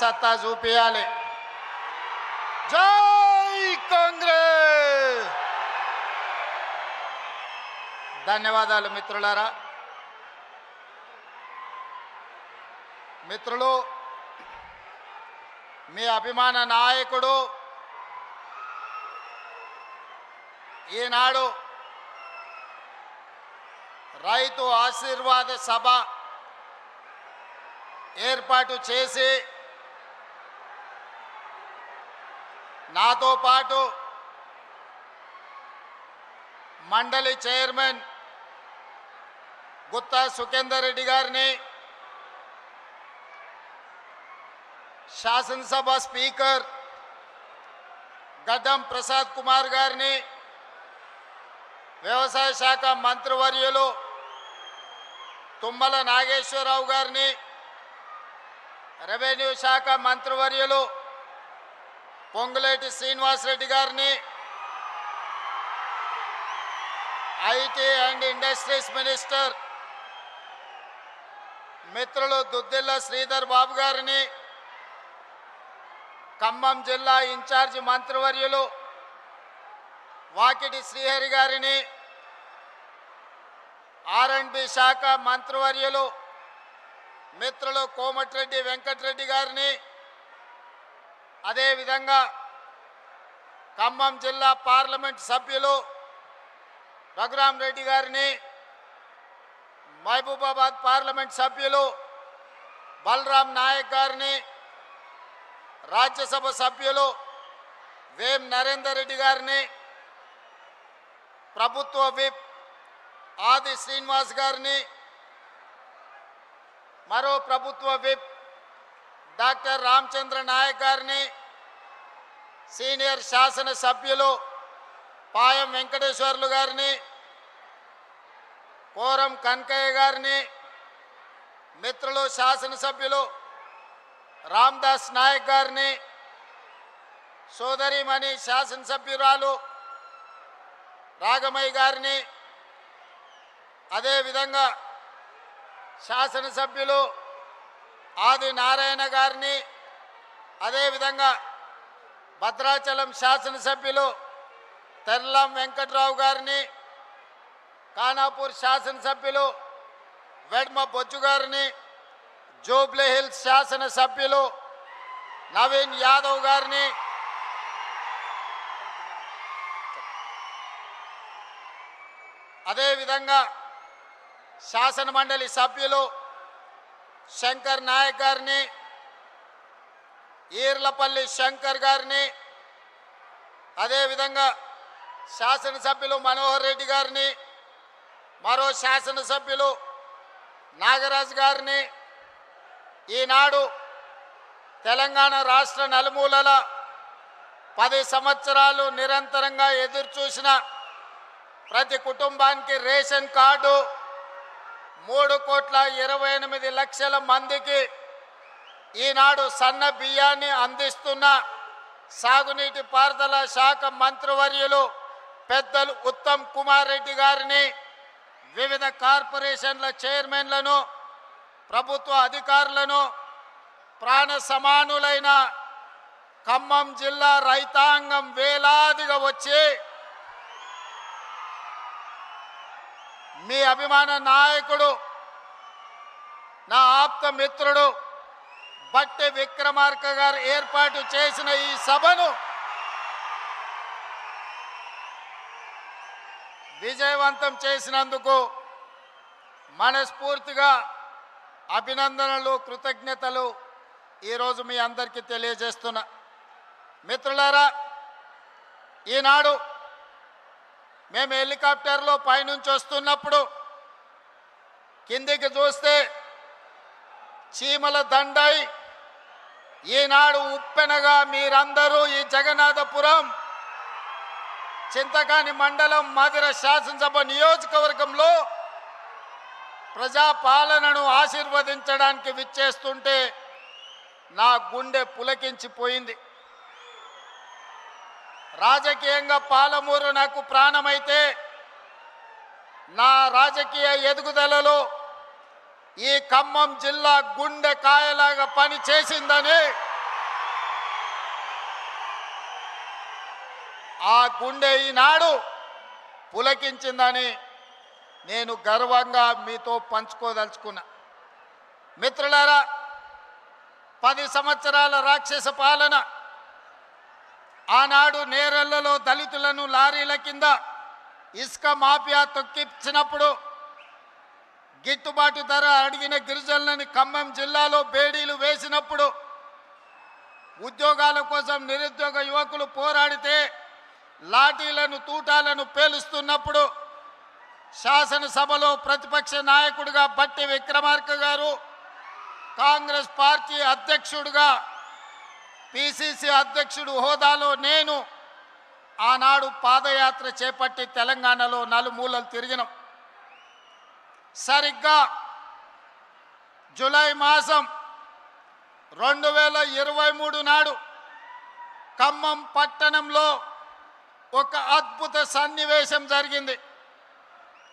సత్తా చూపియాలి. జై కాంగ్రెస్. ధన్యవాదాలు మిత్రులారా. మిత్రులు, మీ అభిమాన నాయకుడు ఈనాడు రైతు ఆశీర్వాద సభ ఏర్పాటు చేసి నాతో పాటు మండలి చైర్మన్ గుత్తా సుఖేందర్ రెడ్డి గారిని, శాసనసభ స్పీకర్ గడ్డం ప్రసాద్ కుమార్ గారిని, వ్యవసాయ శాఖ మంత్రివర్యులు తుమ్మల నాగేశ్వరరావు గారిని, రెవెన్యూ శాఖ మంత్రివర్యులు పొంగులేటి శ్రీనివాసరెడ్డి గారిని, ఐటీ అండ్ ఇండస్ట్రీస్ మినిస్టర్ మిత్రులు దుద్దిల్ల శ్రీధర్ బాబు గారిని, ఖమ్మం జిల్లా ఇన్ఛార్జి మంత్రివర్యులు వాకిటి శ్రీహరి గారిని, ఆర్ఎండ్బి శాఖ మంత్రివర్యులు మిత్రులు కోమటిరెడ్డి వెంకటరెడ్డి గారిని, అదేవిధంగా ఖమ్మం జిల్లా పార్లమెంట్ సభ్యులు రఘురాం రెడ్డి గారిని, మహబూబాబాద్ పార్లమెంట్ సభ్యులు బలరాం నాయక్ గారిని, రాజ్యసభ సభ్యులు వేం నరేందర్ రెడ్డి గారిని, ప్రభుత్వ విప్ ఆది శ్రీనివాస్ గారిని, మరో ప్రభుత్వ విప్ డాక్టర్ రామచంద్ర నాయక్ గారిని, సీనియర్ శాసన సభ్యులు పాయం వెంకటేశ్వర్లు గారిని, కోరం కనకయ్య గారిని, మిత్రులు శాసనసభ్యులు రామ్దాస్ నాయక్ గారిని, సోదరిమణి శాసనసభ్యురాలు రాగమయ్య గారిని, అదేవిధంగా శాసనసభ్యులు ఆది నారాయణ గారిని, అదేవిధంగా భద్రాచలం శాసనసభ్యులు తెల్లం వెంకట్రావు గారిని, ఖానాపూర్ శాసనసభ్యులు వెడ్మ బొజ్జు గారిని, జూబ్లీ హిల్స్ శాసనసభ్యులు నవీన్ యాదవ్ గారిని, అదేవిధంగా శాసన మండలి సభ్యులు శంకర్ నాయక్ గారిని, ఈర్లపల్లి శంకర్ గారిని, అదేవిధంగా శాసనసభ్యులు మనోహర్ రెడ్డి గారిని, మరో శాసనసభ్యులు నాగరాజు గారిని, ఈనాడు తెలంగాణ రాష్ట్ర నలుమూలల 10 సంవత్సరాలు నిరంతరంగా ఎదురుచూసిన ప్రతి కుటుంబానికి రేషన్ కార్డు 3,28,00,000 మందికి ఈనాడు సన్న బియ్యాన్ని అందిస్తున్న సాగునీటి పారుదల శాఖ మంత్రివర్యులు పెద్దలు ఉత్తమ్ కుమార్ రెడ్డి గారిని, వివిధ కార్పొరేషన్ల చైర్మన్లను, ప్రభుత్వ అధికారులను, ప్రాణ సమానులైన ఖమ్మం జిల్లా రైతాంగం వేలాదిగా వచ్చి మీ అభిమాన నాయకుడు నా ఆప్త మిత్రుడు బట్టి విక్రమార్క గారు ఏర్పాటు చేసిన ఈ సభను విజయవంతం చేసినందుకు మనస్ఫూర్తిగా అభినందనలు, కృతజ్ఞతలు ఈరోజు మీ అందరికీ తెలియజేస్తున్నా. మిత్రులారా, ఈనాడు మేము హెలికాప్టర్లో పైనుంచి వస్తున్నప్పుడు కిందికి చూస్తే చీమల దండై ఈనాడు ఉప్పెనగా మీరందరూ ఈ జగన్నాథపురం చింతకాని మండలం మధిర శాసనసభ నియోజకవర్గంలో ప్రజాపాలనను ఆశీర్వదించడానికి విచ్చేస్తుంటే నా గుండె పులకించిపోయింది. రాజకీయంగా పాలమూరు నాకు ప్రాణమైతే నా రాజకీయ ఎదుగుదలలో ఈ ఖమ్మం జిల్లా గుండె కాయలాగా పని చేసిందని ఆ గుండె ఈనాడు పులకించిందని నేను గర్వంగా మీతో పంచుకోదలుచుకున్నా. మిత్రులారా, 10 సంవత్సరాల రాక్షస పాలన, ఆనాడు నేరెళ్లలో దళితులను లారీల కింద ఇసుక మాఫియా తొక్కించినప్పుడు గిట్టుబాటు ధర అడిగిన గిరిజనులని ఖమ్మం జిల్లాలో బేడీలు వేసినప్పుడు, ఉద్యోగాల కోసం నిరుద్యోగ యువకులు పోరాడితే లాఠీలను తూటాలను పేలుస్తున్నప్పుడు శాసనసభలో ప్రతిపక్ష నాయకుడిగా బట్టి విక్రమార్క గారు, కాంగ్రెస్ పార్టీ అధ్యక్షుడిగా పిసిసి అధ్యక్షుడు హోదాలో నేను ఆనాడు పాదయాత్ర చేపట్టి తెలంగాణలో నలుమూలలు తిరిగినాం. సరిగ్గా జూలై మాసం 2023 నాడు ఖమ్మం పట్టణంలో ఒక అద్భుత సన్నివేశం జరిగింది.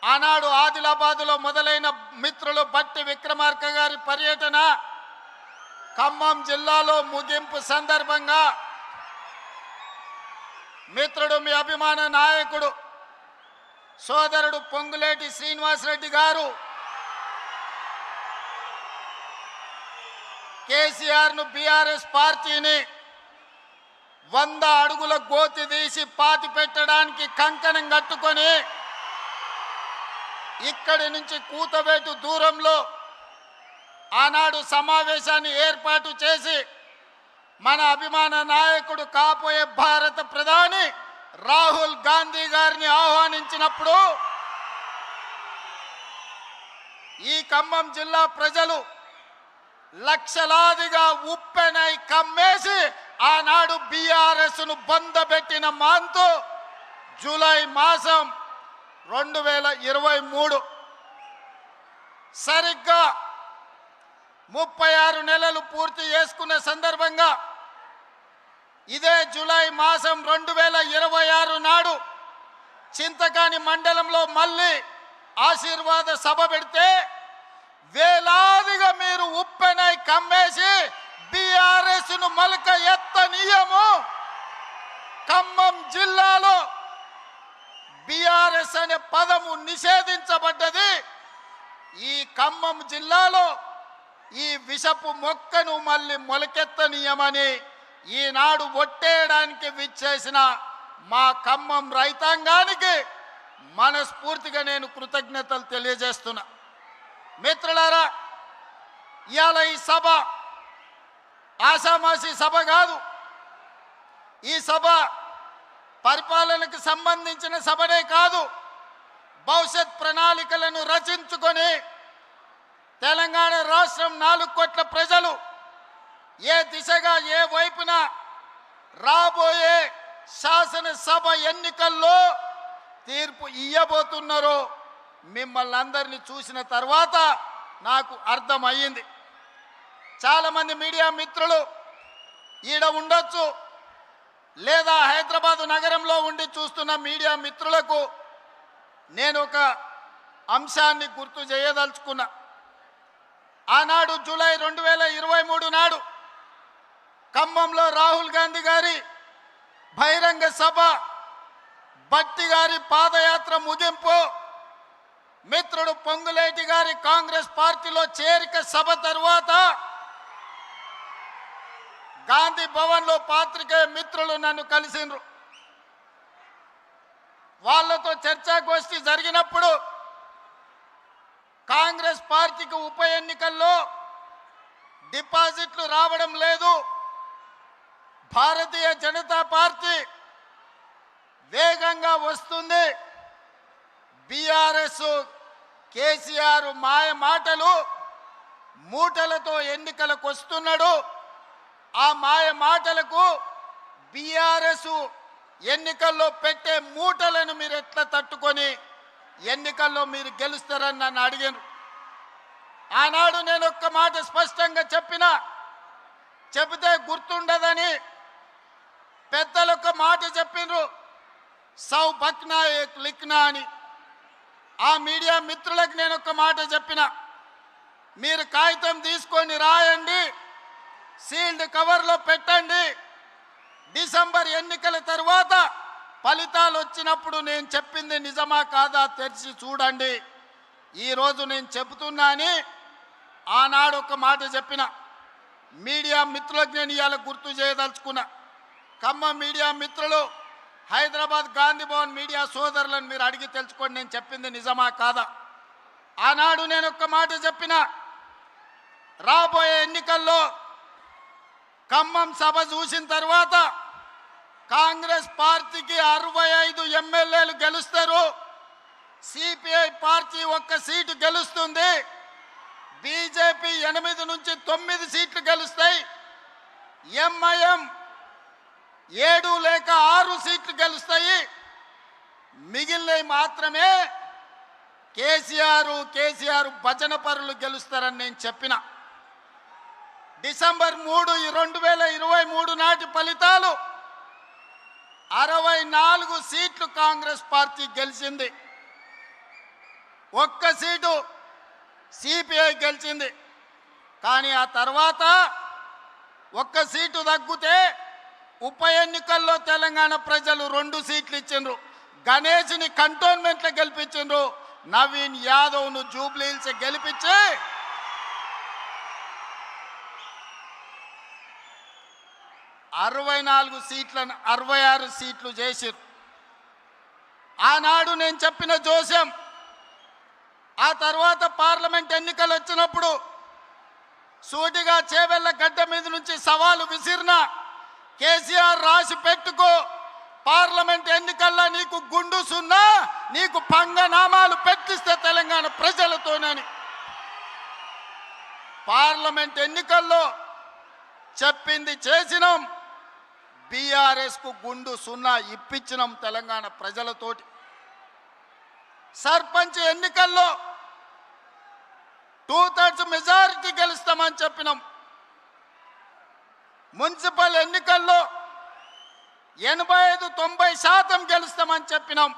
ఆనాడు ఆదిలాబాదులో మొదలైన మిత్రులు బట్టి విక్రమార్క గారి పర్యటన ఖమ్మం జిల్లాలో ముగింపు సందర్భంగా మిత్రుడు, మీ అభిమాన నాయకుడు, సోదరుడు పొంగులేటి శ్రీనివాసరెడ్డి గారు కేసీఆర్ను, బీఆర్ఎస్ పార్టీని 100 అడుగుల గోతి తీసి పాతి పెట్టడానికి కంకణం కట్టుకొని ఇక్కడి నుంచి కూతవేటు దూరంలో ఆనాడు సమావేశాన్ని ఏర్పాటు చేసి మన అభిమాన నాయకుడు, కాబోయే భారత ప్రధాని రాహుల్ గాంధీ గారిని ఆహ్వానించినప్పుడు ఈ ఖమ్మం జిల్లా ప్రజలు లక్షలాదిగా ఉప్పెనై కమ్మేసి ఆనాడు బీఆర్ఎస్ను బొందబెట్టిన మాంతు జూలై మాసం 2023 సరిగ్గా 36 నెలలు పూర్తి చేసుకున్న సందర్భంగా ఇదే జూలై మాసం 2026 నాడు చింతకాని మండలంలో మళ్ళీ ఆశీర్వాద సభ పెడితే వేలాదిగా మీరు ఉప్పెనై కమ్మేసి బీఆర్ఎస్ను మలక ఎత్తనీయము. ఖమ్మం జిల్లాలో బీఆర్ఎస్ అనే పదము నిషేధించబడ్డది. ఈ ఖమ్మం జిల్లాలో ఈ విషపు మొక్కను మళ్ళీ మొలకెత్తనీయమని ఈనాడు ఒట్టేయడానికి విచ్చేసిన మా ఖమ్మం రైతాంగానికి మనస్ఫూర్తిగా నేను కృతజ్ఞతలు తెలియజేస్తున్నా. మిత్రులారా, ఇవాళ ఈ సభ ఆషామాషి సభ కాదు. ఈ సభ పరిపాలనకు సంబంధించిన సభనే కాదు, భవిష్యత్ ప్రణాళికలను రచించుకొని తెలంగాణ రాష్ట్రం 4 కోట్ల ప్రజలు ఏ దిశగా, ఏ వైపున రాబోయే శాసనసభ ఎన్నికల్లో తీర్పు ఇయ్యబోతున్నారో మిమ్మల్ని అందరినీ చూసిన తర్వాత నాకు అర్థమయ్యింది. చాలామంది మీడియా మిత్రులు ఈడ ఉండొచ్చు, లేదా హైదరాబాదు నగరంలో ఉండి చూస్తున్న మీడియా మిత్రులకు నేను ఒక అంశాన్ని గుర్తు చేయదలుచుకున్నా. ఆనాడు జూలై 2023 నాడు ఖమ్మంలో రాహుల్ గాంధీ గారి బహిరంగ సభ, బట్టి గారి పాదయాత్ర ముగింపు, మిత్రుడు పొంగులేటి గారి కాంగ్రెస్ పార్టీలో చేరిక సభ తరువాత గాంధీ భవన్లో పాత్రికేయ మిత్రులు నన్ను కలిసిండ్రు. వాళ్ళతో చర్చాగోష్ఠి జరిగినప్పుడు కాంగ్రెస్ పార్టీకి ఉప ఎన్నికల్లో డిపాజిట్లు రావడం లేదు, భారతీయ జనతా పార్టీ వేగంగా వస్తుంది, బీఆర్ఎస్ కేసీఆర్ మాయ మాటలు మూటలతో ఎన్నికలకు వస్తున్నాడు, ఆ మాయ మాటలకు బీఆర్ఎస్ ఎన్నికల్లో పెట్టే మూటలను మీరు ఎట్లా తట్టుకొని ఎన్నికల్లో మీరు గెలుస్తారని నన్ను అడిగారు. ఆనాడు నేను ఒక్క మాట స్పష్టంగా చెబితే గుర్తుండదని పెద్దలు ఒక మాట చెప్పిండ్రు, సౌ బక్నా ఏక్ లిఖ్నా అని. ఆ మీడియా మిత్రులకు నేను ఒక మాట చెప్పిన, మీరు కాగితం తీసుకొని రాయండి, సీల్డ్ కవర్లో పెట్టండి, డిసెంబర్ ఎన్నికల తర్వాత ఫలితాలు వచ్చినప్పుడు నేను చెప్పింది నిజమా కాదా తెరిచి చూడండి. ఈరోజు నేను చెబుతున్నా అని ఆనాడు ఒక మాట చెప్పిన. మీడియా మిత్రులకు నేను ఇవాళ గుర్తు చేయదలుచుకున్నా. ఖమ్మం మీడియా మిత్రులు, హైదరాబాద్ గాంధీ భవన్ మీడియా సోదరులను మీరు అడిగి తెలుసుకోండి నేను చెప్పింది నిజమా కాదా. ఆనాడు నేను ఒక మాట చెప్పిన, రాబోయే ఎన్నికల్లో ఖమ్మం సభ చూసిన తర్వాత కాంగ్రెస్ పార్టీకి 65 ఎమ్మెల్యేలు గెలుస్తారు, సిపిఐ పార్టీ 1 సీటు గెలుస్తుంది, బీజేపీ 8 నుంచి 9 సీట్లు గెలుస్తాయి, ఎంఐఎం 7 లేక 6 సీట్లు గెలుస్తాయి, మిగిలినవి మాత్రమే కేసీఆర్ భజన పరులు గెలుస్తారని నేను చెప్పిన. డిసెంబర్ 3, 2023 నాటి ఫలితాలు 64 సీట్లు కాంగ్రెస్ పార్టీ గెలిచింది, 1 సీటు సిపిఐ గెలిచింది. కానీ ఆ తర్వాత 1 సీటు తగ్గితే ఉప ఎన్నికల్లో తెలంగాణ ప్రజలు 2 సీట్లు ఇచ్చిండ్రు. గణేష్ని కంటోన్మెంట్లో గెలిపించిండ్రు, నవీన్ యాదవ్ను జూబ్లీహిల్స్ గెలిపించి 64 సీట్లను 66 సీట్లు చేసిరు. ఆనాడు నేను చెప్పిన జోస్యం. ఆ తర్వాత పార్లమెంట్ ఎన్నికలు వచ్చినప్పుడు సూటిగా చేవెళ్ళ గడ్డ మీద నుంచి సవాలు విసిరిన, కేసీఆర్ రాసి పెట్టుకో, పార్లమెంట్ ఎన్నికల్లో నీకు గుండు సున్నా, నీకు పంగనామాలు పెట్టిస్తే తెలంగాణ ప్రజలతోనని. పార్లమెంట్ ఎన్నికల్లో చెప్పింది చేసినాం, బీఆర్ఎస్కు గుండు సున్నా ఇప్పించినాం తెలంగాణ ప్రజలతోటి. సర్పంచ్ ఎన్నికల్లో 2/3 మెజారిటీ గెలుస్తామని చెప్పినాం. మున్సిపల్ ఎన్నికల్లో 85-90% గెలుస్తామని చెప్పినాం.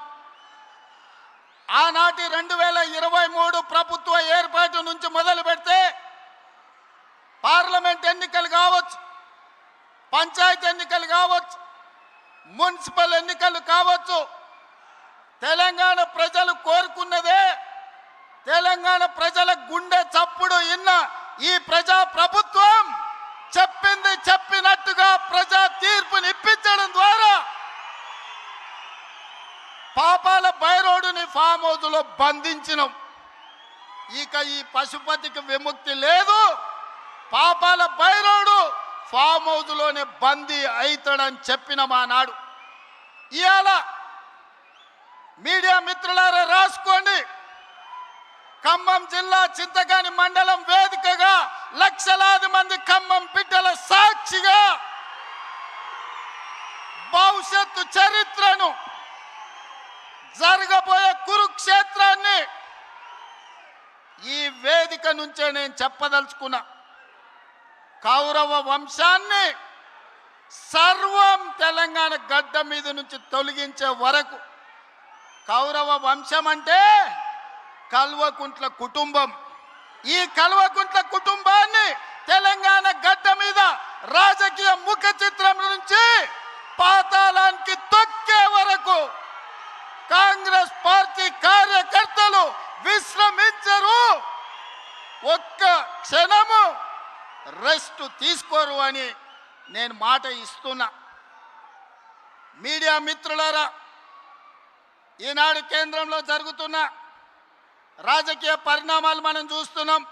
ఆనాటి 2023 ప్రభుత్వ ఏర్పాటు నుంచి మొదలు పెడితే పార్లమెంట్ ఎన్నికలు కావచ్చు, పంచాయతీ ఎన్నికలు కావచ్చు, మున్సిపల్ ఎన్నికలు కావచ్చు, తెలంగాణ ప్రజలు కోరుకున్నదే, తెలంగాణ ప్రజల గుండె చప్పుడు ఇన్న ఈ ప్రజా ప్రభుత్వం చెప్పింది చెప్పినట్టుగా ప్రజా తీర్పుని ఇప్పించడం ద్వారా పాపాల బైరోడుని ఫామ్ హౌస్లో బంధించినాం. ఇక ఈ పశుపతికి విముక్తి లేదు, పాపాల బైరోడు ఫామ్ హౌస్లోనే బందీ అవుతాడని చెప్పిన మా నాడు. ఇవాళ మీడియా మిత్రులారా రాసుకోండి, ఖమ్మం జిల్లా చింతకాని మండలం వేదికగా లక్షలాది మంది ఖమ్మం బిడ్డల సాక్షిగా భవిష్యత్తు చరిత్రను, జరగబోయే కురుక్షేత్రాన్ని ఈ వేదిక నుంచే నేను చెప్పదలుచుకున్నా. కౌరవ వంశాన్ని సర్వం తెలంగాణ గడ్డ మీద నుంచి తొలగించే వరకు, కౌరవ వంశం అంటే కల్వకుంట్ల కుటుంబం, ఈ కల్వకుంట్ల కుటుంబాన్ని తెలంగాణ గడ్డ మీద రాజకీయ ముఖ చిత్రం నుంచి పాతాళానికి తొక్కే వరకు కాంగ్రెస్ పార్టీ కార్యకర్తలు విశ్రమించరు, ఒక్క క్షణము రెస్ట్ తీసుకోరు అని నేను మాట ఇస్తున్నా. మీడియా మిత్రులారా, ఈనాడు కేంద్రంలో జరుగుతున్న రాజకీయ పరిణామాలు మనం చూస్తున్నాం.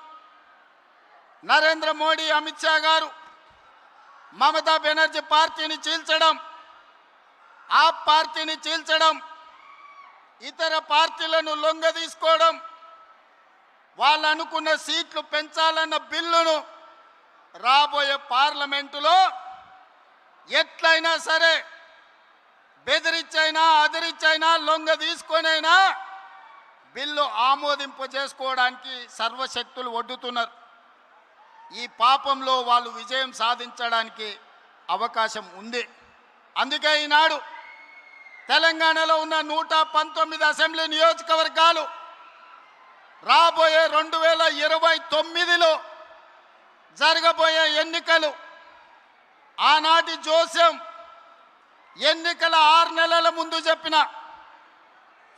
నరేంద్ర మోడీ, అమిత్ షా గారు మమతా బెనర్జీ పార్టీని చీల్చడం, ఆ పార్టీని చీల్చడం, ఇతర పార్టీలను లొంగదీసుకోవడం, వాళ్ళు అనుకున్న సీట్లు పెంచాలన్న బిల్లును రాబోయే పార్లమెంటులో ఎట్లయినా సరే బెదిరించైనా అదిరించైనా లొంగ తీసుకొనైనా బిల్లు ఆమోదింప చేసుకోవడానికి సర్వశక్తులు ఒడ్డుతున్నారు. ఈ పాపంలో వాళ్ళు విజయం సాధించడానికి అవకాశం ఉంది. అందుకే ఈనాడు తెలంగాణలో ఉన్న 119 అసెంబ్లీ నియోజకవర్గాలు రాబోయే 2029లో జరగబోయే ఎన్నికలు ఆనాటి జోస్యం ఎన్నికల 6 నెలల ముందు చెప్పిన.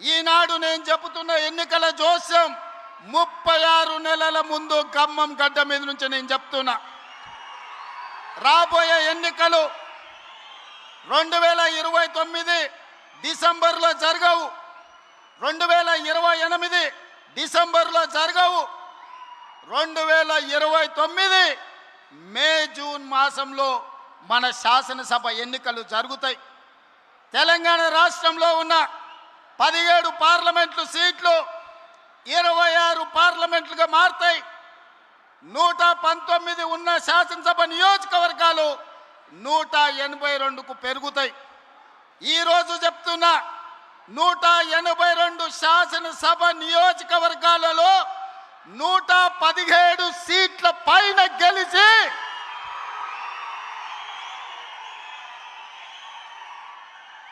ఈనాడు నేను చెబుతున్న ఎన్నికల జోస్యం 36 నెలల ముందు ఖమ్మం గడ్డ మీద నుంచి నేను చెప్తున్నా. రాబోయే ఎన్నికలు 2029 డిసెంబర్లో జరగవు, 2028 డిసెంబర్లో జరగవు, 2029 మే జూన్ మాసంలో మన శాసనసభ ఎన్నికలు జరుగుతాయి. తెలంగాణ రాష్ట్రంలో ఉన్న 17 పార్లమెంట్లు సీట్లు 26 పార్లమెంట్లుగా మారుతాయి. 119 ఉన్న శాసనసభ నియోజకవర్గాలు 182కు పెరుగుతాయి. ఈరోజు చెప్తున్నా 182 శాసనసభ నియోజకవర్గాలలో 117 సీట్ల పైన గెలిచి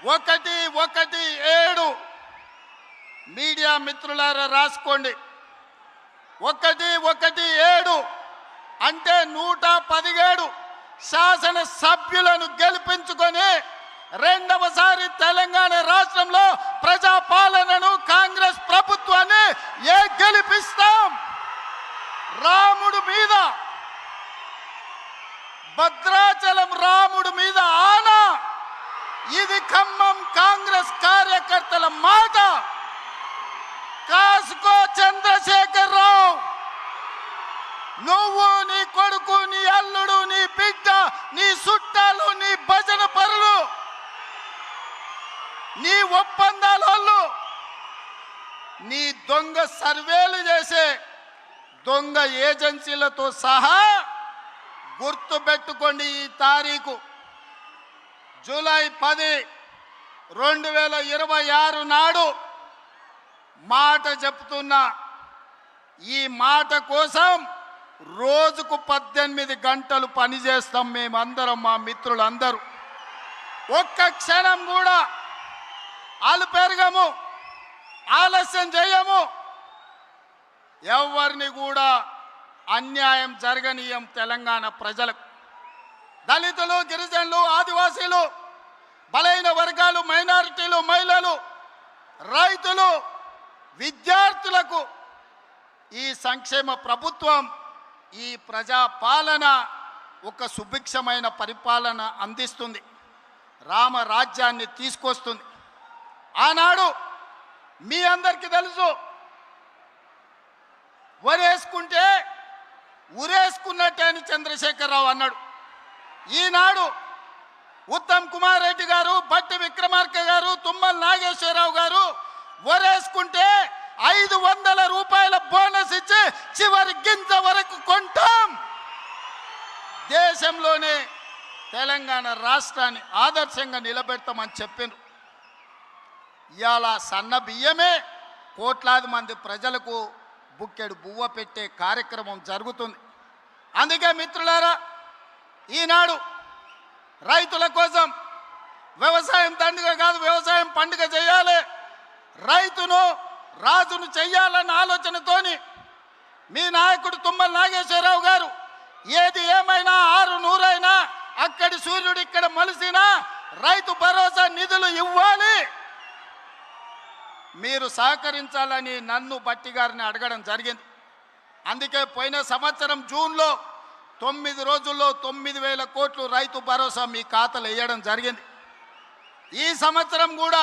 117 మీడియా మిత్రులారా రాసుకోండి. 117 అంటే 117 శాసన సభ్యులను గెలిపించుకొని రెండవసారి తెలంగాణ రాష్ట్రంలో ప్రజాపాలనను కాంగ్రెస్ ప్రభుత్వాన్ని గెలిపిస్తాం. రాముడు మీద, భద్రాచలం రాముడు మీద ఆనా. ఇది ఖమ్మం కాంగ్రెస్ కార్యకర్తల మాట. కాసుకో చంద్రశేఖర్ రావు, నువ్వు, నీ కొడుకు, నీ అల్లుడు, నీ బిడ్డ, నీ చుట్టాలు, నీ భజన పరులు, నీ ఒప్పందాలు, నీ దొంగ సర్వేలు చేసే దొంగ ఏజెన్సీలతో సహా గుర్తుపెట్టుకోండి. ఈ తారీఖు జూలై 10, 2026 నాడు మాట చెప్తున్నా. ఈ మాట కోసం రోజుకు 18 గంటలు పనిచేస్తాం మేమందరం, మా మిత్రులందరూ. ఒక్క క్షణం కూడా పెరగము, ఆలస్యం చేయము. ఎవరిని కూడా అన్యాయం జరగనీయం. తెలంగాణ ప్రజలకు, దళితులు, గిరిజనులు, ఆదివాసీలు, బలైన వర్గాలు, మైనారిటీలు, మహిళలు, రైతులు, విద్యార్థులకు ఈ సంక్షేమ ప్రభుత్వం, ఈ ప్రజాపాలన ఒక సుభిక్షమైన పరిపాలన అందిస్తుంది. రామరాజ్యాన్ని తీసుకొస్తుంది. ఆనాడు మీ అందరికీ తెలుసు, వరేసుకుంటే ఉరేసుకున్నట్టే అని చంద్రశేఖరరావు అన్నాడు. ఈనాడు ఉత్తమ్ కుమార్ రెడ్డి గారు, బట్టి విక్రమార్క గారు, తుమ్మల నాగేశ్వరరావు గారు వరేసుకుంటే 500 రూపాయల బోనస్ ఇచ్చి చివరి గింజ వరకు కొంటాం. దేశంలోనే తెలంగాణ రాష్ట్రాన్ని ఆదర్శంగా నిలబెడతామని చెప్పారు. ఇవాళ సన్న బియ్యమే కోట్లాది మంది ప్రజలకు బుక్కెడు బువ్వ పెట్టే కార్యక్రమం జరుగుతుంది. అందుకే మిత్రులారా, ఈనాడు రైతుల కోసం వ్యవసాయం దండుగ కాదు, వ్యవసాయం పండుగ చేయాలి, రైతును రాజును చెయ్యాలన్న ఆలోచనతోని మీ నాయకుడు తుమ్మల నాగేశ్వరరావు గారు ఏది ఏమైనా 600 అక్కడి సూర్యుడు ఇక్కడ మలిసినా రైతు భరోసా నిధులు ఇవ్వాలి, మీరు సహకరించాలని నన్ను బట్టి గారిని అడగడం జరిగింది. అందుకే పోయిన సంవత్సరం జూన్లో 9 రోజుల్లో 9,000 కోట్లు రైతు భరోసా మీ ఖాతాలో వేయడం జరిగింది. ఈ సంవత్సరం కూడా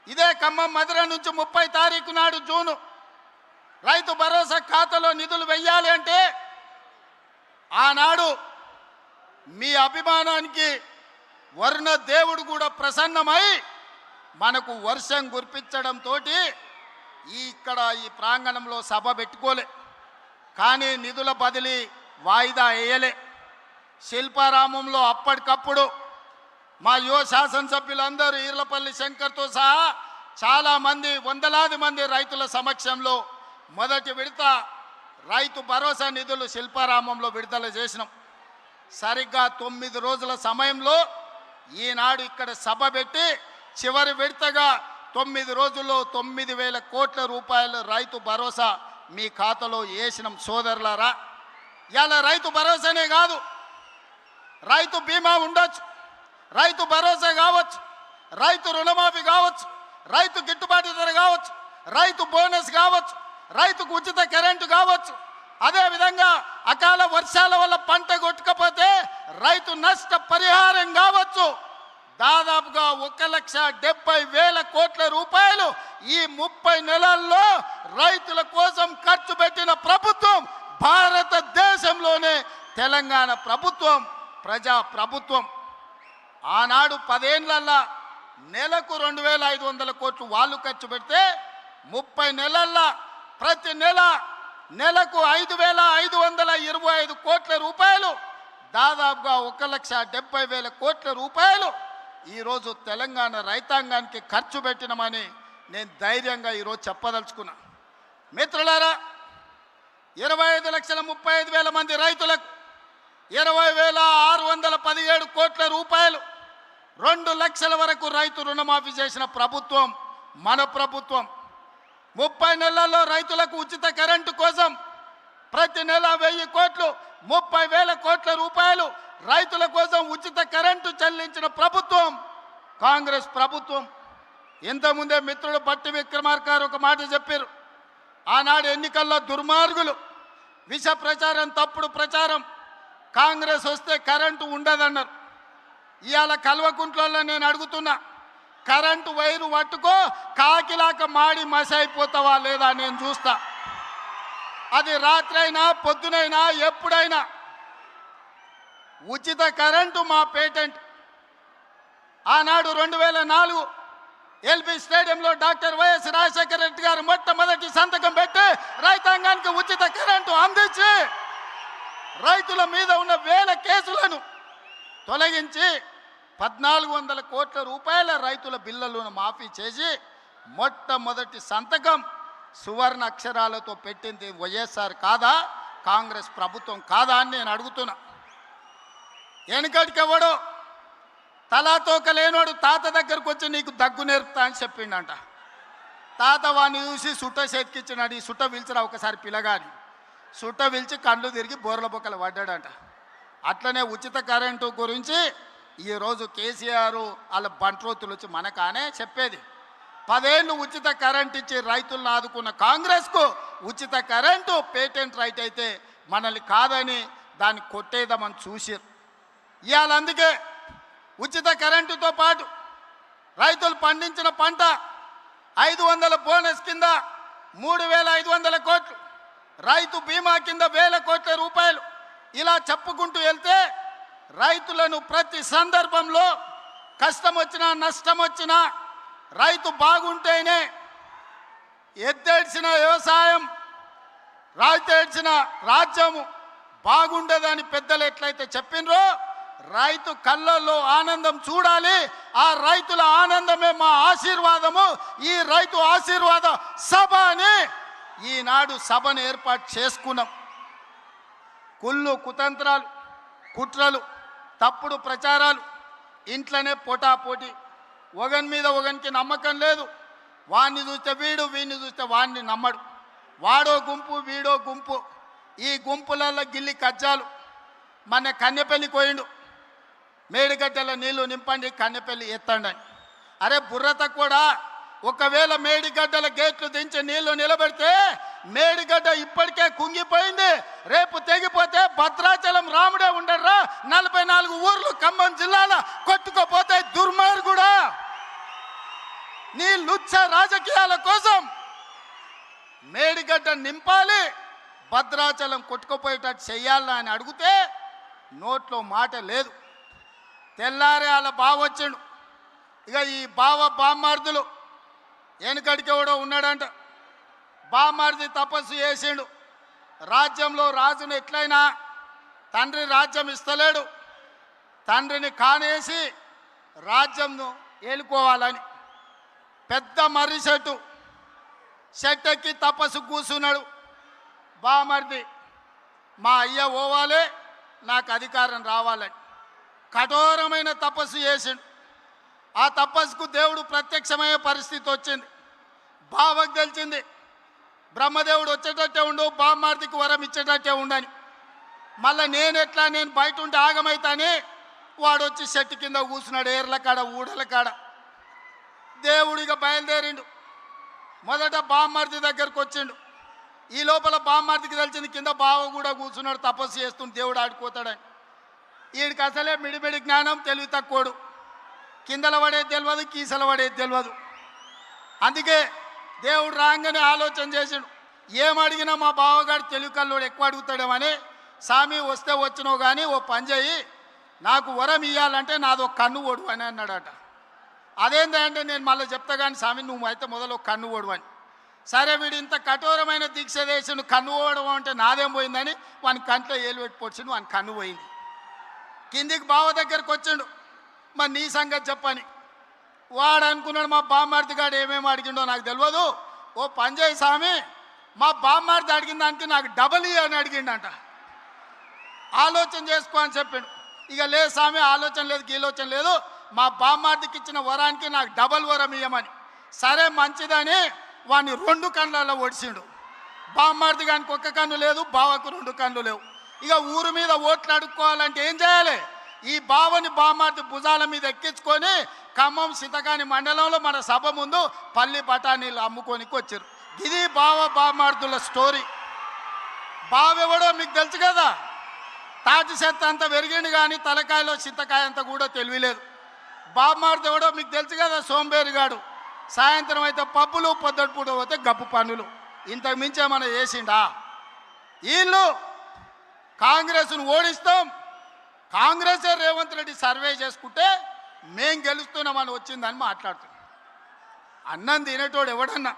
ఇదే ఖమ్మం మధుర నుంచి 30 తారీఖు నాడు జూను రైతు భరోసా ఖాతాలో నిధులు వెయ్యాలి అంటే ఆనాడు మీ అభిమానానికి వరుణ దేవుడు కూడా ప్రసన్నమై మనకు వర్షం కురిపించడంతో ఇక్కడ ఈ ప్రాంగణంలో సభ పెట్టుకోలే. కానీ నిధుల బదిలీ వాయిదా వేయలే. శిల్పారామంలో అప్పటికప్పుడు మా యువ శాసనసభ్యులందరూ ఈర్లపల్లి శంకర్తో సహా చాలామంది, వందలాది మంది రైతుల సమక్షంలో మొదటి విడత రైతు భరోసా నిధులు శిల్పారామంలో విడుదల చేసినాం. సరిగ్గా 9 రోజుల సమయంలో ఈనాడు ఇక్కడ సభ పెట్టి చివరి విడతగా 9 రోజుల్లో 9,000 కోట్ల రూపాయలు రైతు భరోసా మీ ఖాతాలో వేసినాం సోదరులారా. ఇలా రైతు భరోసానే కాదు, రైతు బీమా ఉండొచ్చు, రైతు భరోసా కావచ్చు, రైతు రుణమాఫీ కావచ్చు, రైతు గిట్టుబాటు ధర కావచ్చు, రైతు బోనస్ కావచ్చు, రైతుకు ఉచిత కరెంటు కావచ్చు, అదేవిధంగా అకాల వర్షాల వల్ల పంట కొట్టుకపోతే రైతు నష్ట పరిహారం కావచ్చు. దాదాపుగా 1,70,000 కోట్ల రూపాయలు ఈ 30 నెలల్లో రైతుల కోసం ఖర్చు పెట్టిన ప్రభుత్వం భారతదేశంలోనే తెలంగాణ ప్రభుత్వం, ప్రజా ప్రభుత్వం. ఆనాడు 10 ఏళ్లల్లో నెలకు 2,500 కోట్లు వాళ్ళు ఖర్చు పెడితే 30 నెలల్లో ప్రతి నెలకు 5,525 కోట్ల రూపాయలు, దాదాపుగా 1,70,000 కోట్ల రూపాయలు ఈరోజు తెలంగాణ రైతాంగానికి ఖర్చు పెట్టినమని నేను ధైర్యంగా ఈరోజు చెప్పదలుచుకున్నా. మిత్రులారా, 25,35,000 మంది రైతులకు 20,617 కోట్ల రూపాయలు, 2 లక్షల వరకు రైతు రుణమాఫీ చేసిన ప్రభుత్వం మన ప్రభుత్వం. 30 నెలల్లో రైతులకు ఉచిత కరెంటు కోసం ప్రతి నెల 1000 కోట్లు, 30,000 కోట్ల రూపాయలు రైతుల కోసం ఉచిత కరెంటు చెల్లించిన ప్రభుత్వం కాంగ్రెస్ ప్రభుత్వం. ఇంతకుముందే మిత్రుడు బట్టి విక్రమార్క గారు ఒక మాట చెప్పారు. ఆనాడు ఎన్నికల్లో దుర్మార్గులు విష ప్రచారం, తప్పుడు ప్రచారం, కాంగ్రెస్ వస్తే కరెంటు ఉండదన్నారు. ఇవాళ కల్వకుంట్లలో నేను అడుగుతున్నా, కరెంటు వైరు పట్టుకో కాకిలాక మాడి మసైపోతావా లేదా నేను చూస్తా. అది రాత్రైనా పొద్దునైనా ఎప్పుడైనా ఉచిత కరెంటు మా పేటెంట్. ఆనాడు 2004 ఎల్బీ స్టేడియంలో డాక్టర్ వైఎస్ రాజశేఖర రెడ్డి గారు మొట్టమొదటి సంతకం పెట్టి రైతాంగానికి ఉచిత కరెంటు అందించి రైతుల మీద ఉన్న 1000 కేసులను తొలగించి 1,400 కోట్ల రూపాయల రైతుల బిల్లులను మాఫీ చేసి మొట్టమొదటి సంతకం సువర్ణ అక్షరాలతో పెట్టింది వైఎస్ఆర్ కాదా, కాంగ్రెస్ ప్రభుత్వం కాదా అని నేను అడుగుతున్నా. వెనుకటికెవడో తలాతోక లేనోడు తాత దగ్గరకు వచ్చి నీకు దగ్గు నేర్పుతా అని చెప్పిండంట. తాత వాడిని చూసి సుట్ట చేతికిచ్చినాడు. ఈ సుట్ట పిలిచిరా ఒకసారి పిల్లగాని. సుట్ట పిలిచి కళ్ళు తిరిగి బోర్ల బొక్కలు పడ్డాడంట. అట్లనే ఉచిత కరెంటు గురించి ఈరోజు కేసీఆర్ వాళ్ళ బంట్రోతులు వచ్చి మనకానే చెప్పేది. 10 ఏళ్ళు ఉచిత కరెంట్ ఇచ్చి రైతులను ఆదుకున్న కాంగ్రెస్కు ఉచిత కరెంటు పేటెంట్ రైట్ అయితే మనల్ని కాదని దాన్ని కొట్టేద్దామని చూసారు. ఇవాళ అందుకే ఉచిత కరెంటుతో పాటు రైతులు పండించిన పంట 500 బోనస్ కింద 3,500 కోట్లు, రైతు బీమా కింద 1,000 కోట్ల రూపాయలు, ఇలా చెప్పుకుంటూ వెళ్తే రైతులను ప్రతి సందర్భంలో కష్టం వచ్చినా నష్టం వచ్చినా రైతు బాగుంటేనే ఎద్దేడ్చిన వ్యవసాయం, రాయితేడ్చిన రాజ్యము బాగుండదని పెద్దలు ఎట్లయితే చెప్పినరో రైతు కళ్ళల్లో ఆనందం చూడాలి. ఆ రైతుల ఆనందమే మా ఆశీర్వాదము. ఈ రైతు ఆశీర్వాద సభ అని ఈనాడు సభను ఏర్పాటు చేసుకున్నాం. కుళ్ళు కుతంత్రాలు, కుట్రలు, తప్పుడు ప్రచారాలు, ఇంట్లోనే పోటాపోటీ, ఒకని మీద ఒకనికి నమ్మకం లేదు. వాడిని చూస్తే వీడు, వీడిని చూస్తే వాడిని నమ్మడు. వాడో గుంపు వీడో గుంపు, ఈ గుంపులలో గిల్లి కజ్జాలు. మన కన్నెపల్లి పోయిండు, మేడిగడ్డల నీళ్లు నింపండి కన్నెపల్లి ఎత్తండి. అరే బుర్రత కూడా, ఒకవేళ మేడిగడ్డల గేట్లు దించి నీళ్లు నిలబెడితే మేడిగడ్డ ఇప్పటికే కుంగిపోయింది. రేపు తెగిపోతే భద్రాచలం రాముడే ఉండర్రా, 44 ఊర్లు ఖమ్మం జిల్లాలో కొట్టుకోపోతే దుర్మార్గుడా. నీ లుచ్చ రాజకీయాల కోసం మేడిగడ్డ నింపాలి, భద్రాచలం కొట్టుకుపోయేటట్టు చెయ్యాలని అని అడిగితే నోట్లో మాట లేదు. తెల్లారే వాళ్ళ బావ వచ్చిండు. ఇక ఈ బామ్మార్దులు వెనుకడికి ఎవడో ఉన్నాడంట. బామ్మార్ది తపస్సు చేసిండు. రాజ్యంలో రాజును ఎట్లయినా తండ్రి రాజ్యం ఇస్తలేడు, తండ్రిని కానేసి రాజ్యంను ఏలుకోవాలని పెద్ద మర్రి చెట్టు ఎక్కి తపస్సు కూర్చున్నాడు. బామర్ది మా అయ్య ఓవాలి, నాకు అధికారం రావాలని కఠోరమైన తపస్సు చేసిండు. ఆ తపస్సుకు దేవుడు ప్రత్యక్షమయ్యే పరిస్థితి వచ్చింది. బావకు తెలిసింది బ్రహ్మదేవుడు వచ్చేటట్టే ఉండు, బామ్మార్దికి వరం ఇచ్చేటట్టే ఉండని. మళ్ళీ నేను బయట ఉంటే ఆగమైతాని వాడొచ్చి చెట్టు కింద కూర్చున్నాడు, ఏర్ల కాడ ఊడల కాడ. దేవుడిగా బయలుదేరిండు. మొదట బామ్మర్ది దగ్గరకు వచ్చిండు. ఈ లోపల బామ్మర్దికి తెలిసింది కింద బావ కూడా కూర్చున్నాడు, తపస్సు చేస్తుంది, దేవుడు ఆడుకోతాడని. వీడికి అసలే మిడిమిడి జ్ఞానం, తెలివి తక్కువడు. కిందల పడేది తెలియదు, కీసల పడేది తెలియదు. అందుకే దేవుడు రాగానే ఆలోచన చేసిండు, ఏమడిగినా మా బావగాడు తెలివి కల్లోడు ఎక్కువ అడుగుతాడేమని, స్వామి వస్తే వచ్చినావు కానీ ఓ పని చేయి, నాకు వరం ఇవ్వాలంటే నాదో కన్ను ఓడు అని అన్నాడట. అదేంటంటే నేను మళ్ళీ చెప్తా కానీ స్వామి నువ్వు అయితే మొదలు కన్ను ఓడు అని. సరే వీడు ఇంత కఠోరమైన దీక్ష చేసిండు, కన్ను ఓడడం అంటే నాదేం పోయిందని వాని కంట్లో ఏలు పెట్టి పొడిచిండు, వాని కన్ను పోయింది. కిందికి బావ దగ్గరికి వచ్చిండు, మరి నీ సంగతి చెప్పని. వాడు అనుకున్నాడు మా బామ్మార్ది గాడు ఏమేమి అడిగిండో నాకు తెలియదు, ఓ పని చేయి స్వామి, మా బామ్మార్ది అడిగిన దానికి నాకు డబల్ అని అడిగిండంట. ఆలోచన చేసుకో అని చెప్పిండు. ఇక లేదు స్వామి ఆలోచన లేదు గీలోచన లేదు, మా బామ్మార్దికి ఇచ్చిన వరానికి నాకు డబల్ వరం ఇవ్వమని. సరే మంచిదని వాడిని 2 కళ్ళల్లో ఒడిచిండు. బామ్మార్ది గానికి 1 కన్ను లేదు, బావకు 2 కన్ను లేవు. ఇక ఊరు మీద ఓట్లు అడుక్కోవాలంటే ఏం చేయాలి? ఈ బావని బామ్మార్ది భుజాల మీద ఎక్కించుకొని ఖమ్మం సితకాని మండలంలో మన సభ ముందు పల్లి బఠానీలు అమ్ముకోనికి వచ్చారు. ఇది బావ బామ్మార్దుల స్టోరీ. బావెవడో మీకు తెలుసు కదా, తాటి చెత్త అంతా పెరిగిండు కానీ తలకాయలో చింతకాయ అంతా కూడా తెలియలేదు. బామ్మార్ది ఎవడో మీకు తెలుసు కదా, సోంబేరిగాడు. సాయంత్రం అయితే పబ్బులు, పొద్దుటిపూట పోతే గప్పు పనులు. ఇంతకు మించి ఏమైనా చేసిండా? వీళ్ళు కాంగ్రెస్ను ఓడిస్తాం, కాంగ్రెస్ రేవంత్ రెడ్డి సర్వే చేసుకుంటే మేం గెలుస్తున్నామని వచ్చిందని మాట్లాడుతున్నాం. అన్నం తినేటోడు ఎవడన్నా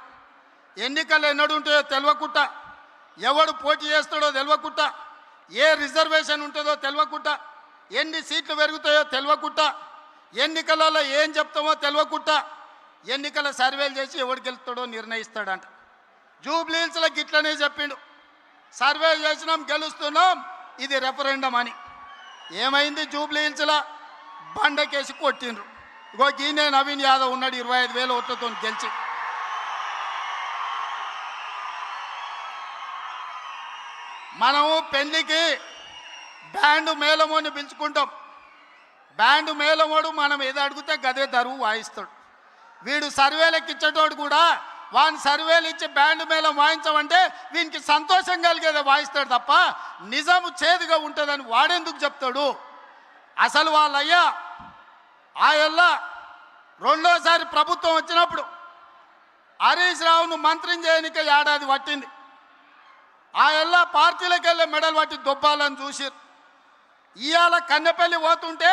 ఎన్నికలు ఎన్నడు ఉంటాయో తెలియకుండా, ఎవడు పోటీ చేస్తాడో తెలియకుండా, ఏ రిజర్వేషన్ ఉంటుందో తెలియకుండా, ఎన్ని సీట్లు పెరుగుతాయో తెలియకుండా, ఎన్నికలలో ఏం చెప్తామో తెలియకుండా ఎన్నికల సర్వేలు చేసి ఎవడు గెలుస్తాడో నిర్ణయిస్తాడంట. జూబ్లీహిల్స్లో గిట్లనే చెప్పిండు, సర్వే చేసినాం గెలుస్తున్నాం, ఇది రెఫరెండం అని. ఏమైంది? జూబ్లీహిల్స్లో బండకేసి కొట్టిండ్రు. ఇగో గీనే నవీన్ యాదవ్ ఉన్నాడు 25,000 ఓట్లతో గెలిచి. మనము పెళ్లికి బ్యాండ్ మేళమోని పిలుచుకుంటాం. బ్యాండ్ మేళమోడు మనం ఏదో అడిగితే గదే దరువు వాయిస్తాడు. వీడు సర్వేలకు ఇచ్చేటోడు కూడా వాని సర్వేలు ఇచ్చి బ్యాండ్ మేళం వాయించమంటే వీనికి సంతోషం కలిగేదే వాయిస్తాడు తప్ప నిజము చేదుగా ఉంటుందని వాడెందుకు చెప్తాడు? అసలు వాళ్ళయ్యా ఆయల్లా రెండోసారి ప్రభుత్వం వచ్చినప్పుడు హరీష్ రావును మంత్రిని చేయనిక ఏడాది పట్టింది. ఆయల్లా పార్టీలకు వెళ్ళే మెడల్ పట్టి దొబ్బాలని చూసి ఇవాళ కన్నెపల్లి పోతుంటే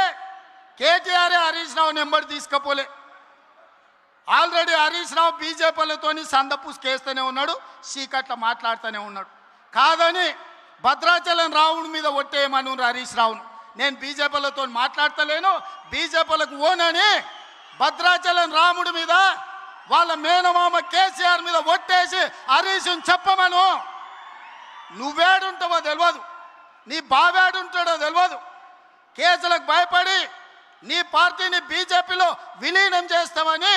కేటీఆర్ హరీష్ రావు నెంబర్ తీసుకపోలే. ఆల్రెడీ హరీష్ రావు బీజేపీలతో సందపూసుకేస్తూనే ఉన్నాడు, చీకట్ల మాట్లాడుతూనే ఉన్నాడు. కాదని భద్రాచలం రావుడి మీద ఒట్టేయమని హరీష్ రావును. నేను బీజేపీలతో మాట్లాడతలేను, బీజేపీలకు ఓనని భద్రాచలం రాముడి మీద వాళ్ళ మేనమామ కేసీఆర్ మీద ఒట్టేసి హరీష్ని చెప్పమను. నువ్వేడుంటావో తెలియదు, నీ బావేడుంటాడో తెలియదు. కేసులకు భయపడి నీ పార్టీని బీజేపీలో విలీనం చేస్తామని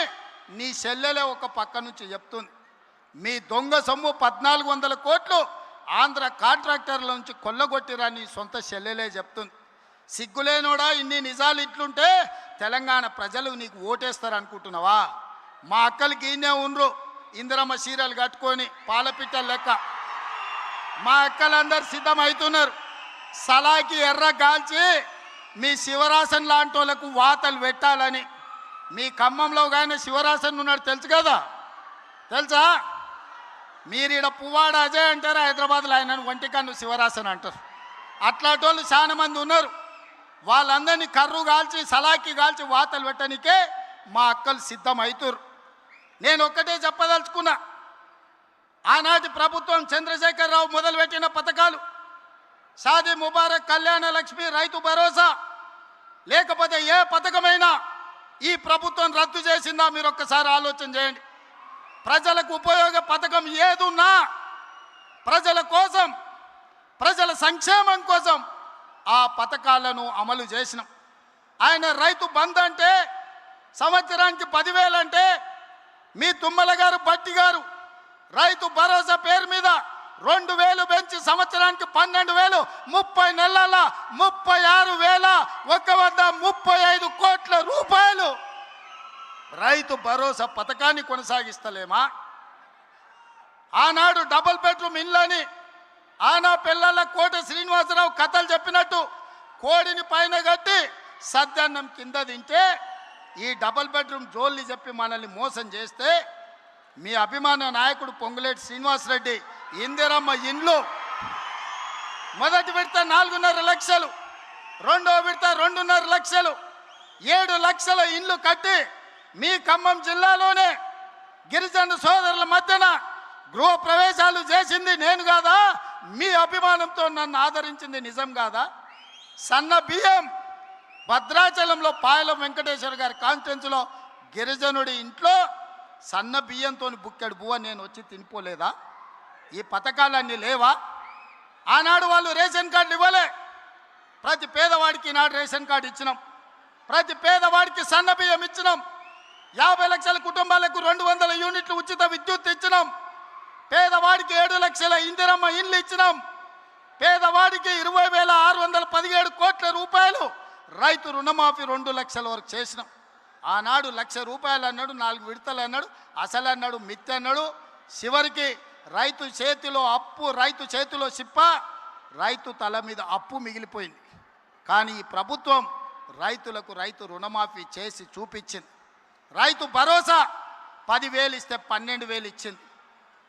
నీ చెల్లెలే ఒక పక్క నుంచి చెప్తుంది. మీ దొంగ సొమ్ము 1400 కోట్లు ఆంధ్ర కాంట్రాక్టర్ల నుంచి కొల్లగొట్టిరా నీ సొంత చెల్లెలే చెప్తుంది. సిగ్గులేనోడా, ఇన్ని నిజాలు ఇట్లుంటే తెలంగాణ ప్రజలు నీకు ఓటేస్తారు అనుకుంటున్నావా? మా అక్కలకి ఈయనే ఉండ్రు, ఇందిరమ్మ చీరలు కట్టుకొని పాలపిట్టల లెక్క. మా అక్కలందరూ సిద్ధమవుతున్నారు. సలాకి ఎర్ర గాల్చి మీ శివరాసన్ లాంటి వాళ్ళకు వాతలు పెట్టాలని. మీ ఖమ్మంలో కానీ శివరాసన్ ఉన్నాడు తెలుసు కదా, తెలుసా? మీరు ఈడ పువ్వాడ అజయ్ అంటారు, హైదరాబాద్లో ఆయన ఒంటికన్ను శివరాసన్ అంటారు. అట్లాంటి వాళ్ళు చాలా మంది ఉన్నారు. వాళ్ళందరినీ కర్రు కాల్చి సలాకి కాల్చి వాతలు పెట్టడానికే మా అక్కలు సిద్ధమవుతారు. నేను ఒక్కటే చెప్పదలుచుకున్నా, ఆనాటి ప్రభుత్వం చంద్రశేఖరరావు మొదలుపెట్టిన పథకాలు షాదీ ముబారక్, కళ్యాణ లక్ష్మి, రైతు భరోసా, లేకపోతే ఏ పథకమైనా ఈ ప్రభుత్వం రద్దు చేసిందా మీరు ఒక్కసారి ఆలోచన చేయండి. ప్రజలకు ఉపయోగ పథకం ఏదున్నా ప్రజల కోసం, ప్రజల సంక్షేమం కోసం ఆ పథకాలను అమలు చేసినాం. ఆయన రైతు బంధు అంటే సంవత్సరానికి 10,000 అంటే, మీ తుమ్మల గారు బట్టి గారు రైతు భరోసా పేరు మీద 2000 పెంచి సంవత్సరానికి 12,000, 30 నెలల 36,135 కోట్ల రూపాయలు రైతు భరోసా పథకాన్ని కొనసాగిస్తలేమా? ఆనాడు డబుల్ బెడ్రూమ్ ఇళ్ళని ఆనా పిల్లల కోట శ్రీనివాసరావు కథలు చెప్పినట్టు కోడిని పైన కట్టి సద్దన్నం కింద తింటే ఈ డబుల్ బెడ్రూమ్ జోల్ని చెప్పి మనల్ని మోసం చేస్తే మీ అభిమాన నాయకుడు పొంగులేటి శ్రీనివాసరెడ్డి ఇందిరమ్మ ఇండ్లు మొదటి విడత 4.5 లక్షలు, రెండో విడత 2.5 లక్షలు, 7 లక్షల ఇండ్లు కట్టి మీ ఖమ్మం జిల్లాలోనే గిరిజన సోదరుల మధ్యన గృహ ప్రవేశాలు చేసింది నేను కాదా? మీ అభిమానంతో నన్ను ఆదరించింది నిజం కాదా? సన్న బియ్యం భద్రాచలంలో పాయలం వెంకటేశ్వర గారి కాన్స్టిట్యున్సీలో గిరిజనుడి ఇంట్లో సన్న బియ్యంతో బుక్కెడు బువ్వ నేను వచ్చి తినిపోలేదా? ఈ పథకాలన్నీ లేవా? ఆనాడు వాళ్ళు రేషన్ కార్డులు ఇవ్వలే. ప్రతి పేదవాడికి ఈనాడు రేషన్ కార్డు ఇచ్చినాం. ప్రతి పేదవాడికి సన్న బియ్యం ఇచ్చినాం. 50 లక్షల కుటుంబాలకు 200 యూనిట్లు ఉచిత విద్యుత్ ఇచ్చినాం. పేదవాడికి 7 లక్షల ఇందిరమ్మ ఇండ్లు ఇచ్చినాం. పేదవాడికి 20,617 కోట్ల రూపాయలు రైతు రుణమాఫీ 2 లక్షల వరకు చేసినాం. ఆనాడు 1,00,000 రూపాయలు అన్నాడు, 4 విడతలు అన్నాడు, అసలు అన్నాడు, మిత్తి అన్నాడు. చివరికి రైతు చేతిలో అప్పు, రైతు చేతిలో సిప్ప, రైతు తల మీద అప్పు మిగిలిపోయింది. కానీ ఈ ప్రభుత్వం రైతులకు రైతు రుణమాఫీ చేసి చూపించింది. రైతు భరోసా 10,000 ఇస్తే 12,000 ఇచ్చింది.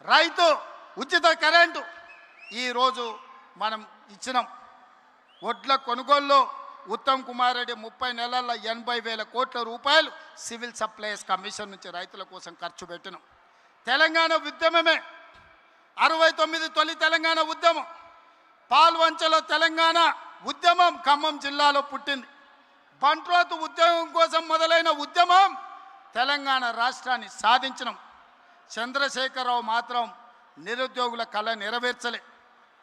రైతు ఉచిత కరెంటు ఈరోజు మనం ఇచ్చినాం. వడ్ల కొనుగోలులో ఉత్తమ్ కుమార్ రెడ్డి 30 నెలల్లో 80,000 కోట్ల రూపాయలు సివిల్ సప్లైస్ కమిషన్ నుంచి రైతుల కోసం ఖర్చు పెట్టినాం. తెలంగాణ ఉద్యమమే 69 తొలి తెలంగాణ ఉద్యమం, పాల్వంచలో తెలంగాణ ఉద్యమం ఖమ్మం జిల్లాలో పుట్టింది. బంట్రోతు ఉద్యమం కోసం మొదలైన ఉద్యమం తెలంగాణ రాష్ట్రాన్ని సాధించినాం. చంద్రశేఖరరావు మాత్రం నిరుద్యోగుల కళ నెరవేర్చలే.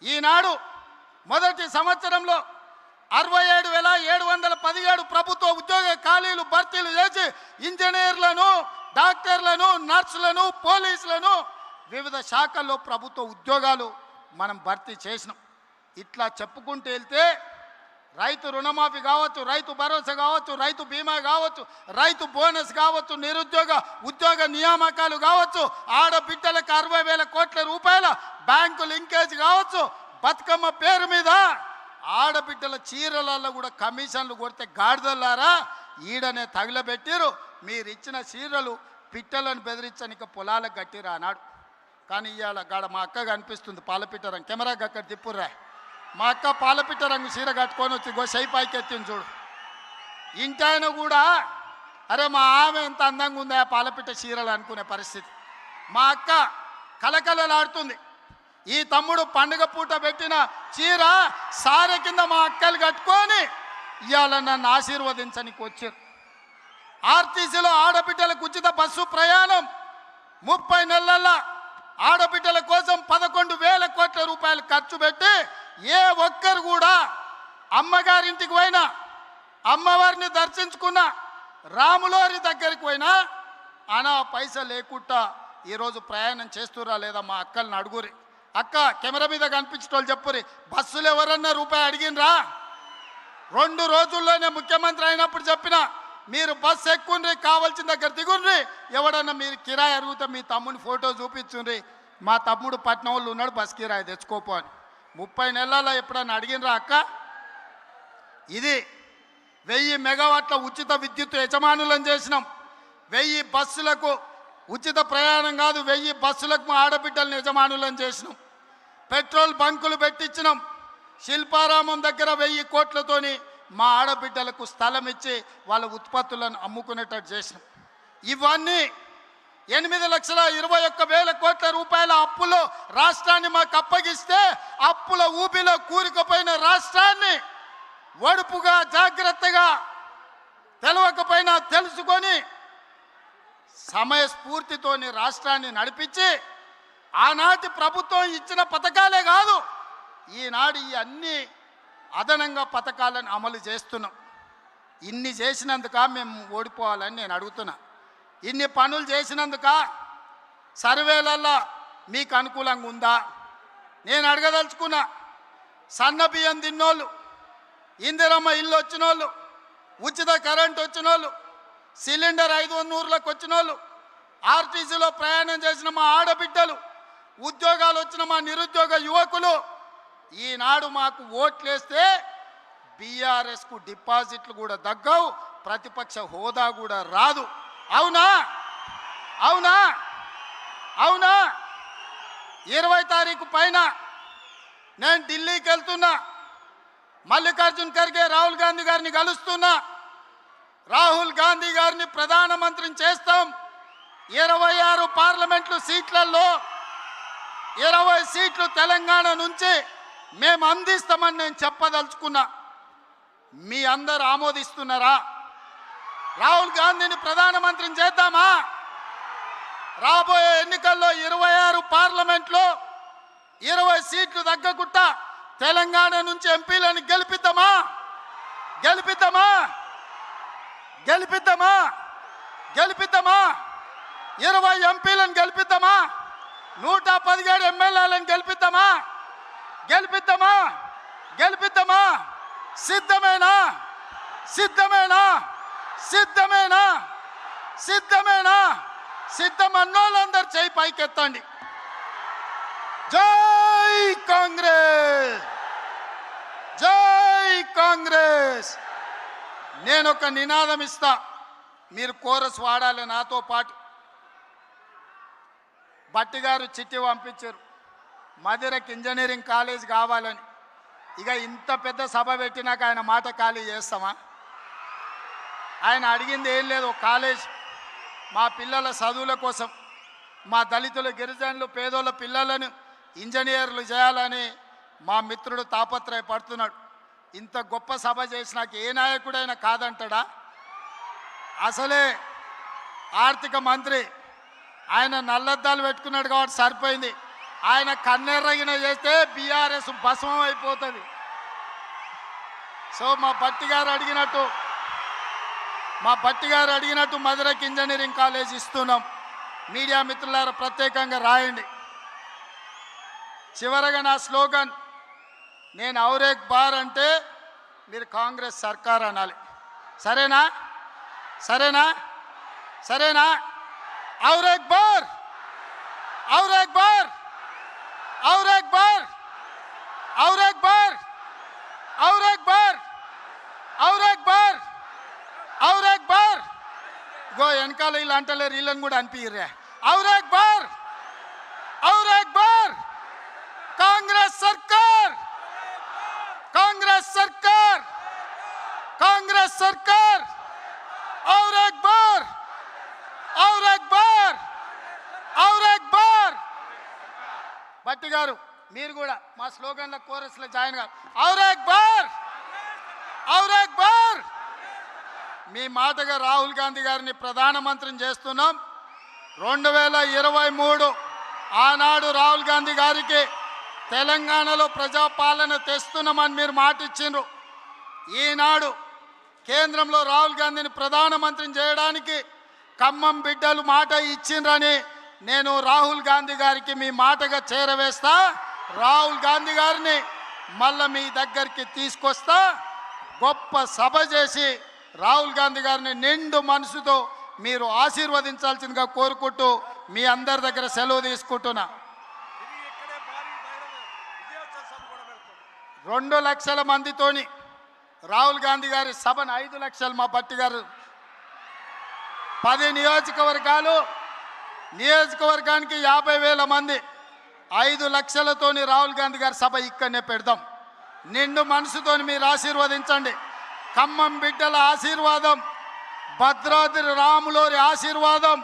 ఈనాడు మొదటి సంవత్సరంలో 67,717 ప్రభుత్వ ఉద్యోగ ఖాళీలు భర్తీలు చేసి ఇంజనీర్లను, డాక్టర్లను, నర్సులను, పోలీసులను వివిధ శాఖల్లో ప్రభుత్వ ఉద్యోగాలు మనం భర్తీ చేసినాం. ఇట్లా చెప్పుకుంటూ వెళ్తే రైతు రుణమాఫీ కావచ్చు, రైతు భరోసా కావచ్చు, రైతు బీమా కావచ్చు, రైతు బోనస్ కావచ్చు, ఉద్యోగ నియామకాలు కావచ్చు, ఆడబిడ్డలకు 60,000 కోట్ల రూపాయల బ్యాంకు లింకేజ్ కావచ్చు, బతుకమ్మ పేరు మీద ఆడబిడ్డల చీరలలో కూడా కమిషన్లు కొడితే గాడిదల్లారా ఈడనే తగిలబెట్టిరు. మీరు ఇచ్చిన చీరలు పిట్టలను బెదిరించనిక పొలాలకు కట్టిరా అన్నాడు. కానీ ఇవాళ గాడ మా అక్క కనిపిస్తుంది పాలపిట్ట రంగు, కెమెరాకి అక్కడ తిప్పుర్రా. మా అక్క పాలపిట్ట రంగు చీర కట్టుకొని వచ్చి షై పైకి ఎత్తింది చూడు. ఇంటాయన కూడా అరే మా ఆమె ఎంత అందంగా ఉందా పాలపిట్ట చీరలు అనుకునే పరిస్థితి. మా అక్క కలకలలాడుతుంది. ఈ తమ్ముడు పండుగ పూట పెట్టిన చీర సారె కింద మా అక్కలు కట్టుకొని ఇవాళ నన్ను ఆశీర్వదించడానికి వచ్చారు. ఆర్టీసీలో ఆడబిడ్డలకు ఉచిత బస్సు ప్రయాణం 30 నెలల ఆడబిడ్డల కోసం 11,000 కోట్ల రూపాయలు ఖర్చు పెట్టి ఏ ఒక్కరు కూడా అమ్మగారింటికి పోయినా, అమ్మవారిని దర్శించుకున్న, రాములోరి దగ్గరికి పోయినా అనా పైసలు లేకుండా ఈరోజు ప్రయాణం చేస్తురా లేదా మా అక్కల్ని అడుగురి. అక్క కెమెరా మీద కనిపించేటోళ్ళు చెప్పురి, బస్సులు ఎవరన్నా రూపాయి అడిగినరా? 2 రోజుల్లోనే ముఖ్యమంత్రి అయినప్పుడు చెప్పిన మీరు బస్సు ఎక్కుండ్రి, కావాల్సిన దగ్గర దిగుండ్రి, ఎవడన్నా మీరు కిరాయి అడిగితే మీ తమ్ముని ఫోటో చూపించుండ్రి, మా తమ్ముడు పట్నం వాళ్ళు ఉన్నాడు బస్ కిరాయి తెచ్చుకోపో అని. 30 నెలల్లో ఎప్పుడన్నా అడిగినరా అక్క? ఇది 1000 మెగావాట్ల ఉచిత విద్యుత్ యజమానులను చేసినాం. 1000 బస్సులకు ఉచిత ప్రయాణం కాదు, 1000 బస్సులకు మా ఆడబిడ్డలను యజమానులను చేసినాం. పెట్రోల్ బంకులు పెట్టించినాం. శిల్పారామం దగ్గర 1000 కోట్లతోని మా ఆడబిడ్డలకు స్థలం ఇచ్చి వాళ్ళ ఉత్పత్తులను అమ్ముకునేటట్టు చేసినాం. ఇవన్నీ 8,21,000 కోట్ల రూపాయల అప్పులో రాష్ట్రాన్ని మాకు అప్పగిస్తే అప్పుల ఊబిలో కూరుకుపోయిన రాష్ట్రాన్ని ఒడుపుగా జాగ్రత్తగా తెలవకపోయినా తెలుసుకొని సమయస్ఫూర్తితోని రాష్ట్రాన్ని నడిపించి ఆనాటి ప్రభుత్వం ఇచ్చిన పథకాలే కాదు ఈనాడు ఈ అన్ని అదనంగా పథకాలను అమలు చేస్తున్నాం. ఇన్ని చేసినందుక మేము ఓడిపోవాలని నేను అడుగుతున్నా. ఇన్ని పనులు చేసినందుక సర్వేలల్లో మీకు అనుకూలంగా ఉందా? నేను అడగదలుచుకున్నా, సన్న బియ్యం తిన్నోళ్ళు, ఇందిరమ్మ ఇల్లు వచ్చినోళ్ళు, ఉచిత కరెంట్ వచ్చినోళ్ళు, సిలిండర్ 500లకు వచ్చినోళ్ళు, ఆర్టీసీలో ప్రయాణం చేసిన మా ఆడబిడ్డలు, ఉద్యోగాలు వచ్చిన మా నిరుద్యోగ యువకులు ఈనాడు మాకు ఓట్లేస్తే బీఆర్ఎస్కు డిపాజిట్లు కూడా దగ్గవు, ప్రతిపక్ష హోదా కూడా రాదు. అవునా? అవునా? అవునా? 20 తారీఖు పైన నేను ఢిల్లీకి వెళ్తున్నా. మల్లికార్జున్ ఖర్గే రాహుల్ గాంధీ గారిని కలుస్తున్నా. రాహుల్ గాంధీ గారిని ప్రధానమంత్రిని చేస్తాం. 26 పార్లమెంట్లు సీట్లలో 20 సీట్లు తెలంగాణ నుంచి మేము అందిస్తామని నేను చెప్పదలుచుకున్నా. మీ అందరు ఆమోదిస్తున్నారా? రాహుల్ గాంధీని ప్రధానమంత్రిని చేద్దామా? రాబోయే ఎన్నికల్లో 26 పార్లమెంట్లో 20 సీట్లు తగ్గకుండా తెలంగాణ నుంచి ఎంపీలను గెలిపిద్దామా? గెలిపిద్దామా? గెలిపిద్దామా? గెలిపిద్దామా? 20 ఎంపీలను గెలిపిద్దామా? 117 ఎమ్మెల్యేలను గెలిపిద్దామా? గెలిపిద్దామా? గెలిపిద్దామా? సిద్ధమేనా? సిద్ధమేనా? సిద్ధమేనా? సిద్ధమేనా? సిద్ధమన్నోళ్ళందరూ చేయి పైకెత్తండి. జై కాంగ్రెస్! జై కాంగ్రెస్! నేను ఒక నినాదం ఇస్తా, మీరు కోరస్ వాడాలి నాతో పాటు. భట్టి గారు చిట్టి పంపించారు, మధురకి ఇంజనీరింగ్ కాలేజ్ కావాలని. ఇక ఇంత పెద్ద సభ పెట్టినాక ఆయన మాట ఖాళీ చేస్తామా? ఆయన అడిగింది ఏం లేదు, కాలేజ్ మా పిల్లల చదువుల కోసం, మా దళితులు, గిరిజనులు, పేదోళ్ళ పిల్లలను ఇంజనీర్లు చేయాలని మా మిత్రుడు తాపత్రయపడుతున్నాడు. ఇంత గొప్ప సభ చేసినాక ఏ నాయకుడైనా కాదంటాడా? అసలే ఆర్థిక మంత్రి ఆయన నల్లద్దాలు పెట్టుకున్నాడు కాబట్టి సరిపోయింది. ఆయన కన్నెర్రగిన చేస్తే బీఆర్ఎస్ భస్మం అయిపోతుంది. సో మా భట్టి గారు అడిగినట్టు మధురకి ఇంజనీరింగ్ కాలేజ్ ఇస్తున్నాం. మీడియా మిత్రులారా ప్రత్యేకంగా రాయండి. చివరగా నా స్లోగన్, నేను ఔరేక్ బార్ అంటే మీరు కాంగ్రెస్ సర్కార్ అనాలి. సరేనా? సరేనా? సరేనా? ఔరేక్ బార్! ఔరేక్ బార్! ఔరేక్ బార్! ఔరేక్ బార్! ఔరేక్ బార్! ఔరేక్ బార్! ఔరేక్ బార్! గో వెనకాల వీళ్ళు అంటలేరు, వీళ్ళని కూడా అనిపిర్రే. ఔరేక్ బార్! ఔరేక్ బార్! కాంగ్రెస్ సర్కార్! కాంగ్రెస్ సర్కార్! కాంగ్రెస్ సర్కార్! ఔరేక్ బార్! ఔరేక్ బార్! ఔరేక్ బార్! భట్టి గారు మీరు కూడా మా స్లోగన్ల కోరస్లో జాయిన్ గారు. ఔరేక్ బార్! ఔరేక్ బార్! మీ మాటగా రాహుల్ గాంధీ గారిని ప్రధానమంత్రిని చేస్తున్నాం. 2023 ఆనాడు రాహుల్ గాంధీ గారికి తెలంగాణలో ప్రజాపాలన తెస్తున్నామని మీరు మాట ఇచ్చిండ్రు. ఈనాడు కేంద్రంలో రాహుల్ గాంధీని ప్రధానమంత్రిని చేయడానికి ఖమ్మం బిడ్డలు మాట ఇచ్చిండ్రని నేను రాహుల్ గాంధీ గారికి మీ మాటగా చేరవేస్తా. రాహుల్ గాంధీ గారిని మళ్ళీ మీ దగ్గరికి తీసుకొస్తా. గొప్ప సభ చేసి రాహుల్ గాంధీ గారిని నిండు మనసుతో మీరు ఆశీర్వదించాల్సిందిగా కోరుకుంటూ మీ అందరి దగ్గర సెలవు తీసుకుంటున్నా. 2 లక్షల మందితోని రాహుల్ గాంధీ గారి సభను 5 లక్షలు మా భట్టి గారు 10 నియోజకవర్గాలు, నియోజకవర్గానికి 50,000 మంది, 5 లక్షలతోని రాహుల్ గాంధీ గారి సభ ఇక్కడనే పెడదాం. నిండు మనసుతోని మీరు ఆశీర్వదించండి. ఖమ్మం బిడ్డల ఆశీర్వాదం, భద్రాద్రి రాములోరి ఆశీర్వాదం,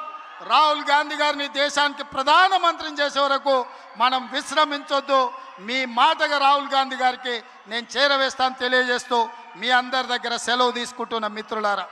రాహుల్ గాంధీ గారిని దేశానికి ప్రధానమంత్రిని చేసే వరకు మనం విశ్రమించొద్దు. మీ మాటగా రాహుల్ గాంధీ గారికి నేను చేరవేస్తాను తెలియజేస్తూ మీ అందరి దగ్గర సెలవు తీసుకుంటున్న మిత్రులారా.